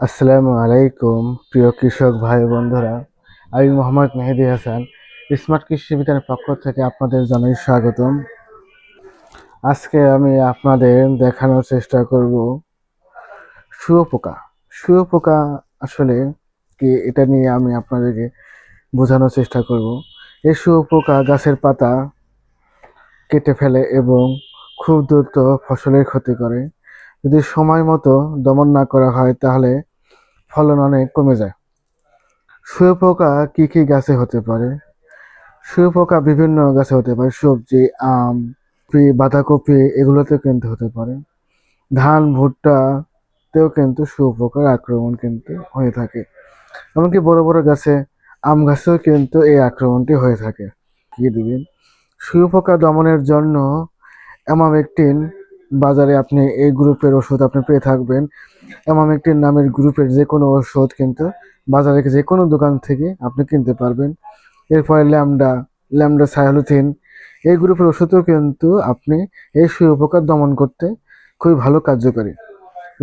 আসসালামু আলাইকুম প্রিয় কৃষক ভাই বন্ধুরা। আমি মোহাম্মদ মেহেদি হাসান, স্মার্ট কৃষি বিজ্ঞানের পক্ষ থেকে আপনাদের জানাই স্বাগতম। আজকে আমি আপনাদের দেখানোর চেষ্টা করব শুঁয়োপোকা। শুঁয়োপোকা আসলে কি, এটা নিয়ে আমি আপনাদেরকে বোঝানোর চেষ্টা করব। এই শুঁয়োপোকা গাছের পাতা কেটে ফেলে এবং খুব দ্রুত ফসলের ক্ষতি করে। যদি সময় মতো দমন না করা হয় তাহলে ফলন অনেক কমে যায়। শুঁয়োপোকা কি কি গাছে হতে পারে? শুঁয়োপোকা বিভিন্ন গাছে হতে পারে, সবজি, আম, বাঁধাকপি এগুলোতে কিন্তু হতে পারে। ধান, ভুট্টাতেও কিন্তু শুঁয়োপোকার আক্রমণ কিন্তু হয়ে থাকে। এমনকি বড় বড় গাছে, আম গাছেও কিন্তু এই আক্রমণটি হয়ে থাকে। কি দিবেন? শুঁয়োপোকা দমনের জন্য অ্যামামেকটিন, বাজারে আপনি এই গ্রুপের ওষুধ আপনি পেয়ে থাকবেন। অ্যামামেকটিন নামের গ্রুপের যে কোনো ওষুধ কিন্তু বাজারে যে কোনো দোকান থেকে আপনি কিনতে পারবেন। এরপরে ল্যামডা সাইহ্লোথিন, এই গ্রুপের ওষুধও কিন্তু আপনি এই শুঁয়োপোকা দমন করতে খুবই ভালো কার্যকরী।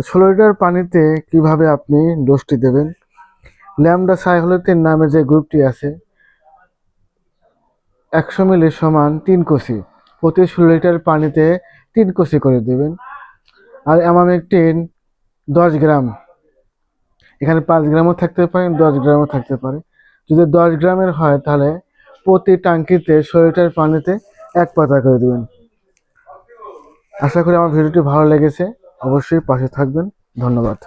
16 লিটার পানিতে কিভাবে আপনি ডোজটি দেবেন? ল্যামডা সাইহ্লোথিন নামে যে গ্রুপটি আছে 100 মিলি সমান 3 কসি, প্রতি 16 লিটার পানিতে 3 কসি করে দেবেন। আর অ্যামামেকটিন 10 গ্রাম, এখানে 5 গ্রামও থাকতে পারে, 10 গ্রামও থাকতে পারে। যদি 10 গ্রামের হয় তাহলে প্রতি টাঙ্কিতে 100 লিটার পানিতে 1 পাতা করে দেবেন। আশা করি আমার ভিডিওটি ভালো লেগেছে, অবশ্যই পাশে থাকবেন। ধন্যবাদ।